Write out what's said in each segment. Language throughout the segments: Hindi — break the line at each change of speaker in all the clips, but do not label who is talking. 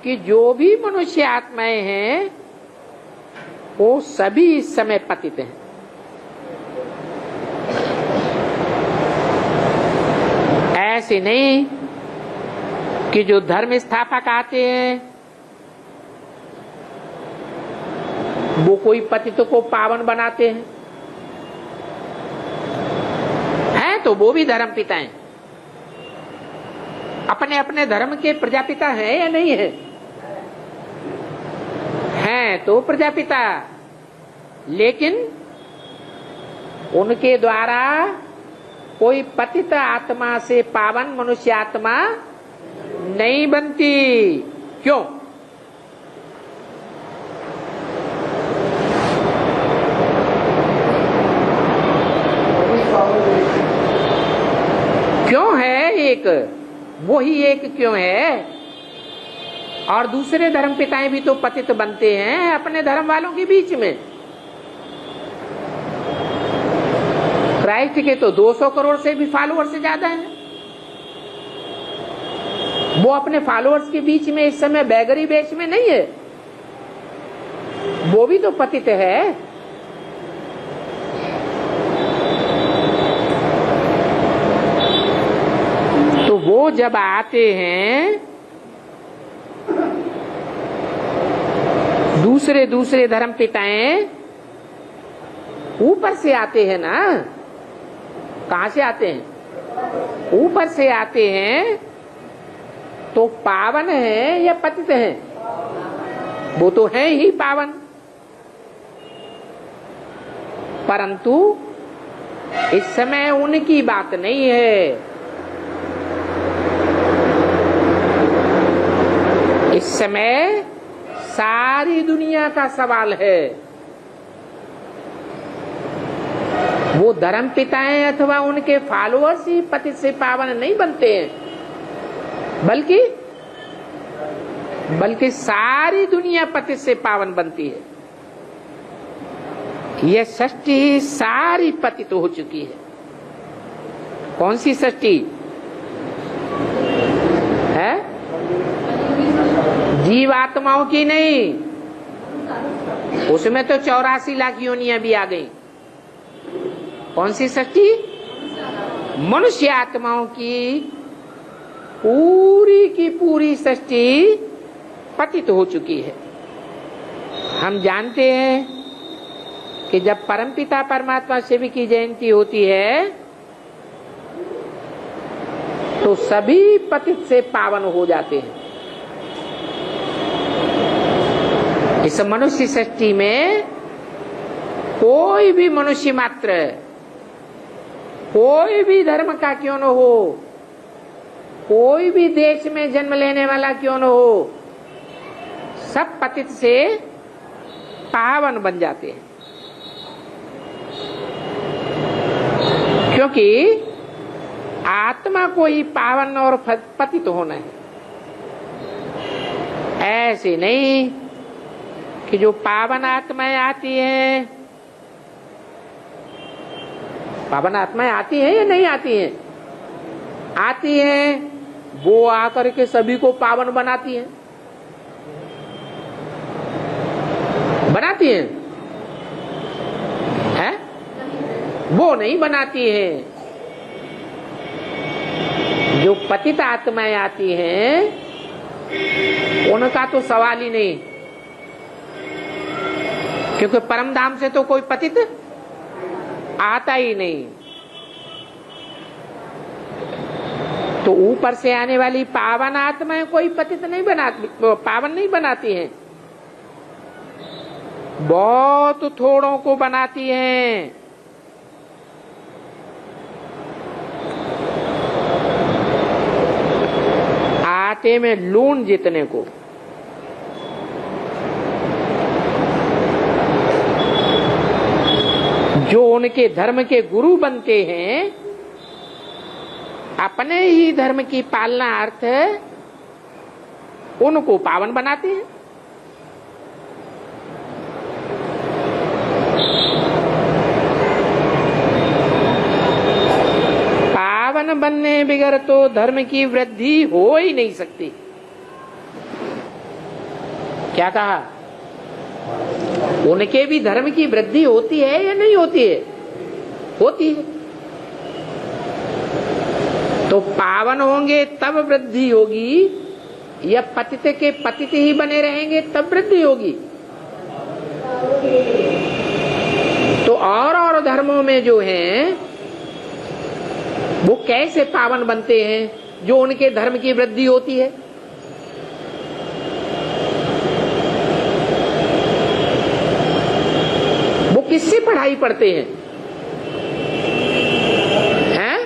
कि जो भी मनुष्य आत्माएं हैं वो सभी इस समय पतित हैं। ऐसे नहीं कि जो धर्म स्थापक आते हैं वो कोई पतित को पावन बनाते हैं, तो वो भी धर्म पिता हैं। अपने अपने धर्म के प्रजापिता हैं या नहीं है? हैं तो प्रजापिता, लेकिन उनके द्वारा कोई पतित आत्मा से पावन मनुष्य आत्मा नहीं बनती। क्यों? क्यों है? एक वही एक क्यों है? और दूसरे धर्म पिताएं भी तो पतित बनते हैं अपने धर्म वालों के बीच में। क्राइस्ट के तो 200 करोड़ से भी फॉलोअर से ज्यादा हैं। वो अपने फॉलोअर्स के बीच में इस समय बैगरी वेश में नहीं है, वो भी तो पतित है। तो वो जब आते हैं दूसरे धर्म पिताएं ऊपर से आते हैं ना। कहां से आते हैं? ऊपर से आते हैं तो पावन है या पतित है? वो तो है ही पावन, परंतु इस समय उनकी बात नहीं है। इस समय सारी दुनिया का सवाल है। वो धर्म पिताएं अथवा उनके फॉलोअर्स ही पतित से पावन नहीं बनते हैं, बल्कि सारी दुनिया पतित से पावन बनती है। यह सृष्टि सारी पतित हो चुकी है। कौन सी सृष्टि है? जीवात्माओं की नहीं, उसमें तो 84 लाख योनियां भी आ गई। कौन सी सृष्टि? मनुष्य आत्माओं की पूरी सृष्टि पतित हो चुकी है। हम जानते हैं कि जब परमपिता परमात्मा शिव की जयंती होती है तो सभी पतित से पावन हो जाते हैं। इस मनुष्य सृष्टि में कोई भी मनुष्य मात्र, कोई भी धर्म का क्यों न हो, कोई भी देश में जन्म लेने वाला क्यों न हो, सब पतित से पावन बन जाते हैं। क्योंकि आत्मा को ही पावन और पतित होना है। ऐसे नहीं कि जो पावन आत्माएं आती हैं, पावन आत्माएं आती हैं या नहीं आती हैं? आती हैं, वो आकर के सभी को पावन बनाती हैं। बनाती हैं? है? वो नहीं बनाती हैं। जो पतित आत्माएं आती हैं उनका तो सवाल ही नहीं, क्योंकि परम धाम से तो कोई पतित आता ही नहीं। तो ऊपर से आने वाली पावन आत्माएं कोई पतित नहीं बनाती, पावन नहीं बनाती हैं, बहुत थोड़ों को बनाती हैं। आटे में लून जितने को। जो उनके धर्म के गुरु बनते हैं, अपने ही धर्म की पालना अर्थ उनको पावन बनाते हैं। पावन बनने बगैर तो धर्म की वृद्धि हो ही नहीं सकती। क्या कहा? उनके भी धर्म की वृद्धि होती है या नहीं होती है? होती है। तो पावन होंगे तब वृद्धि होगी, या पतित के पतित ही बने रहेंगे तब वृद्धि होगी? तो और धर्मों में जो हैं वो कैसे पावन बनते हैं, जो उनके धर्म की वृद्धि होती है? वो किससे पढ़ाई पढ़ते हैं? हैं?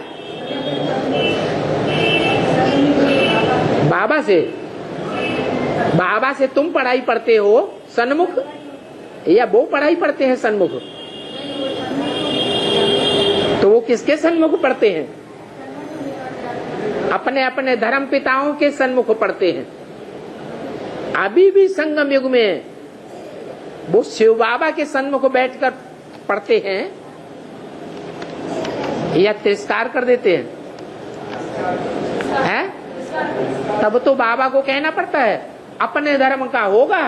बाबा से। बाबा से तुम पढ़ाई पढ़ते हो सन्मुख, या वो पढ़ाई पढ़ते हैं सन्मुख? तो वो किसके सन्मुख पढ़ते हैं? अपने अपने धर्म पिताओं के सन्मुख पढ़ते हैं। अभी भी संगम युग में वो शिव बाबा के सन्मुख बैठकर पढ़ते हैं या तिरस्कार कर देते हैं? हैं? तब तो बाबा को कहना पड़ता है, अपने धर्म का होगा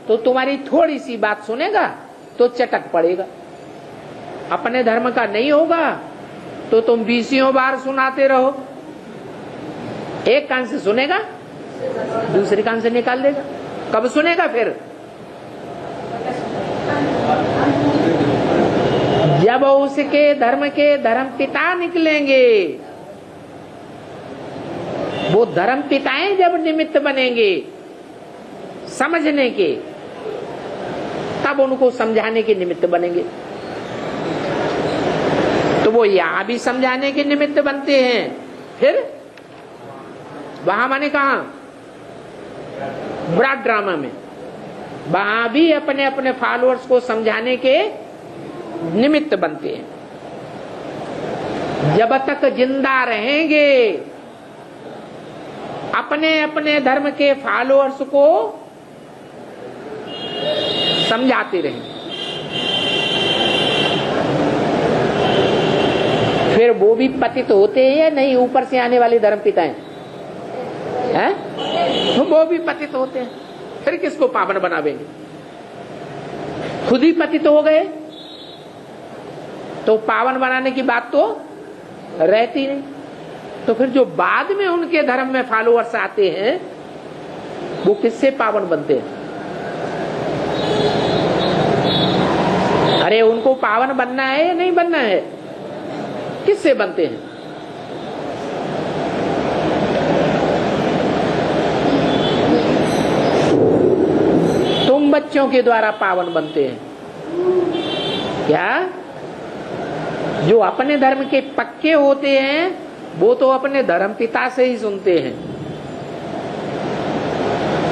तो तुम्हारी थोड़ी सी बात सुनेगा तो चटक पड़ेगा, अपने धर्म का नहीं होगा तो तुम 20 बार सुनाते रहो। एक कान से सुनेगा, दूसरे कान से निकाल देगा। कब सुनेगा फिर? जब उसके धर्म के धर्म पिता निकलेंगे, वो धर्म पिताएं जब निमित्त बनेंगे समझने के, तब उनको समझाने के निमित्त बनेंगे। तो वो यहां भी समझाने के निमित्त बनते हैं, फिर वहां माने कहा? ब्रॉड ड्रामा में वहां भी अपने अपने फॉलोअर्स को समझाने के निमित्त बनते हैं। जब तक जिंदा रहेंगे अपने अपने धर्म के फॉलोअर्स को समझाते रहेंगे। फिर वो भी पतित होते हैं या नहीं? ऊपर से आने वाले धर्म पिताएं हैं, तो वो भी पतित होते हैं। फिर किसको पावन बनावेंगे? खुद ही पतित हो गए तो पावन बनाने की बात तो रहती नहीं। तो फिर जो बाद में उनके धर्म में फॉलोअर्स आते हैं वो किससे पावन बनते हैं? अरे उनको पावन बनना है या नहीं बनना है? किससे बनते हैं? तुम बच्चों के द्वारा पावन बनते हैं। क्या? जो अपने धर्म के पक्के होते हैं वो तो अपने धर्म पिता से ही सुनते हैं।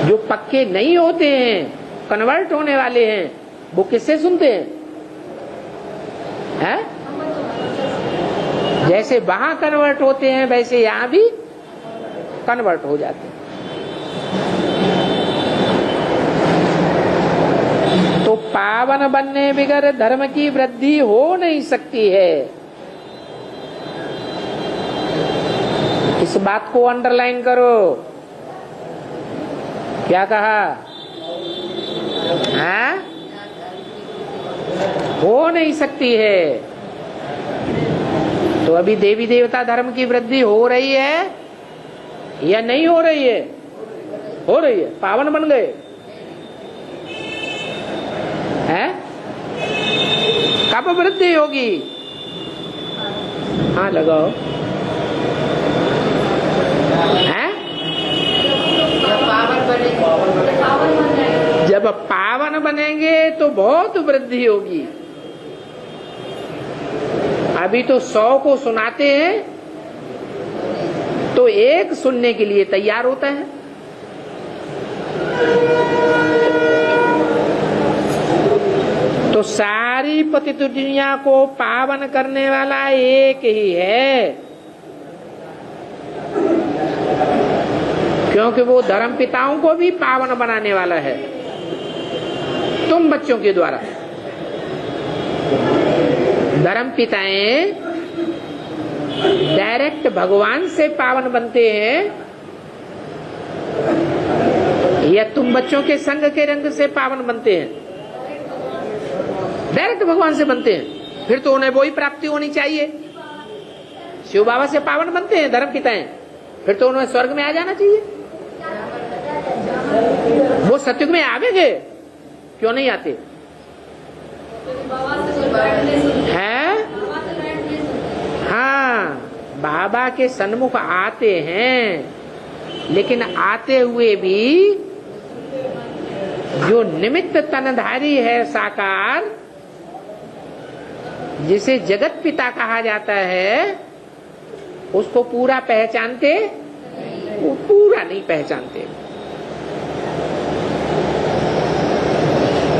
जो पक्के नहीं होते हैं, कन्वर्ट होने वाले हैं, वो किससे सुनते हैं? हैं? जैसे वहां कन्वर्ट होते हैं वैसे यहां भी कन्वर्ट हो जाते हैं। तो पावन बनने बगैर धर्म की वृद्धि हो नहीं सकती है। इस बात को अंडरलाइन करो। क्या कहा? हाँ? हो नहीं सकती है। तो अभी देवी देवता धर्म की वृद्धि हो रही है या नहीं हो रही है? हो रही है। पावन बन गए हैं? कब वृद्धि होगी? हाँ लगाओ। हैं? जब पावन बनेंगे तो बहुत वृद्धि होगी। अभी तो 100 को सुनाते हैं तो एक सुनने के लिए तैयार होता है। तो सारी पतित दुनिया को पावन करने वाला एक ही है, क्योंकि वो धर्म पिताओं को भी पावन बनाने वाला है तुम बच्चों के द्वारा। धर्म पिताएं डायरेक्ट भगवान से पावन बनते हैं या तुम बच्चों के संग के रंग से पावन बनते हैं? डायरेक्ट भगवान से बनते हैं, फिर तो उन्हें वही प्राप्ति होनी चाहिए। शिव बाबा से पावन बनते हैं धर्म पिताएं, फिर तो उन्हें स्वर्ग में आ जाना चाहिए। वो सतयुग में आवेंगे, क्यों नहीं आते हैं? हाँ, बाबा के सन्मुख आते हैं, लेकिन आते हुए भी जो निमित्त तनधारी है साकार, जिसे जगत पिता कहा जाता है, उसको पूरा पहचानते? वो पूरा नहीं पहचानते।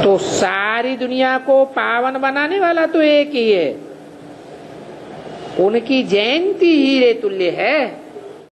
तो सारी दुनिया को पावन बनाने वाला तो एक ही है, उनकी जयंती हीरे तुल्य है।